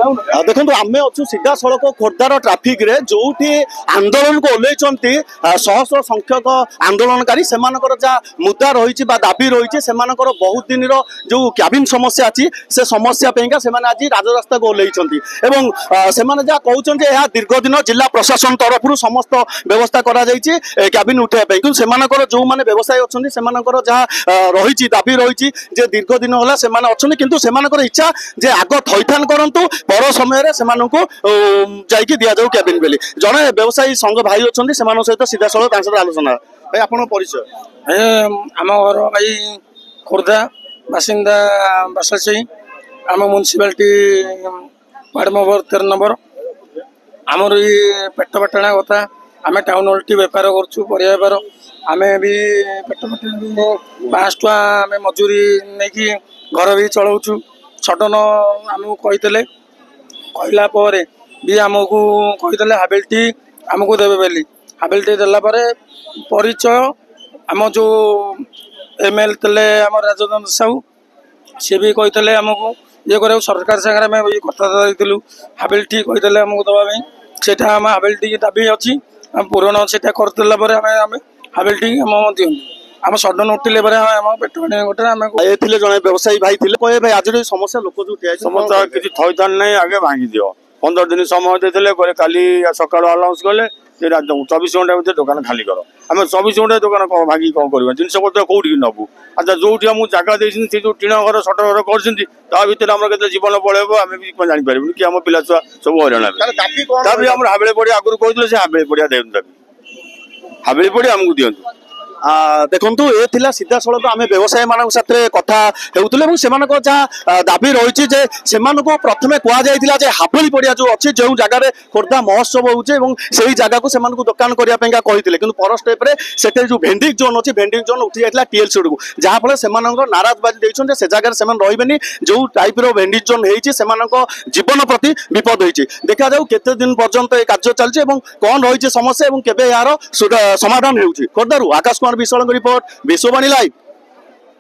देखो आम अच्छु सीधा सड़क खोर्धार ट्राफिक रे जो आंदोलन को ओल्लैंट शह शह संख्यक आंदोलनकारी से मुद्दा रही दाबी रही से बहुत दिन जो कैबिन समस्या अच्छी से समस्या से आज राजरास्ता को ओल्लैंट से कहते हैं दीर्घ दिन जिला प्रशासन तरफ समस्त व्यवस्था कैबिन उठाई कि जो मैंने व्यवसायी अच्छा से जहाँ रही दाबी रही दीर्घ दिन है से अच्छा इच्छा जे आग थैथान करूँ पर समय जाकि दि जाऊ कैबिन बेली जड़े व्यवसायी संघ भाई अच्छा से सहित सीधा सड़क सहित आलोचना भाई आप परिचय आम घर भाई खोर्धा बासिंदा बासाई आम म्यूनिशिपालिटी वार्ड नंबर 13 नंबर आमर ये पेट पाटणा कथा आम टाउन हल्टी बेपार कर आम भी पेट पाटणा 5 टका आम मजूरी नहीं घर भी चलाऊँ सडन आमको कहते कहला भी आमको कहते हाबिलिटी आमको देवे बेली हाबिलिटी देला परिचय आम जो एमएल थे आम राजन साहू सी भी कहते आमको ये कर सरकार सागर आम कथबार्ता देलु हाबिलिटी कहते आमको दवाई से आम हाबिलिटी दाबी अच्छी पूरण से करदेला आम हाबिलिटी आम दिखाँ आम सडन उठिले पेट गोटे जड़े व्यवसायी भाई थे कहे भाई आज समस्या लोक जो समस्या किसी थैथान नहीं आगे भांगी दियो 15 दिन समय देते काली सका अनाउंस कले 24 घंटा भर दुकान खाली कर आम 24 घंटा दुकान भांगी कौन कर जिनस पत्र कौटी नबू अच्छा जो आमको जगह से जो टीण घर सट घर कर आम के जीवन पड़ेब आम भी जापर कि आम पिला छुआ सब हईराण दाबी आम हाबेली पड़िया आगुरी कहते से हाबेली पड़िया दे दाबी हाबेली पड़िया आमको दिंतु देखु ये सीधा सड़क आम व्यवसायी मान कथा होते जहाँ दाबी रही से प्रथम कहुला हाबेली पड़िया जो अच्छी जो जगह खोर्धा महोत्सव होती जगह को दुकान करने कहते कि पर स्टेप्रे से जो भेंडिंग जोन अच्छी भेंडिंग जोन उठी जाता टीएलसी को जहाँफल से नाराजबाजी देखते से जगह से रही जो टाइप भेंडिंग जोन हो जीवन प्रति विपद होती देखा जाऊ केते दिन पर्यंत ये कार्य चलती कौन रही समस्या और केबे यार समाधान होती खोर्धारू आकाश कुमार विश्वाल रिपोर्ट विश्ववाणी लाइव।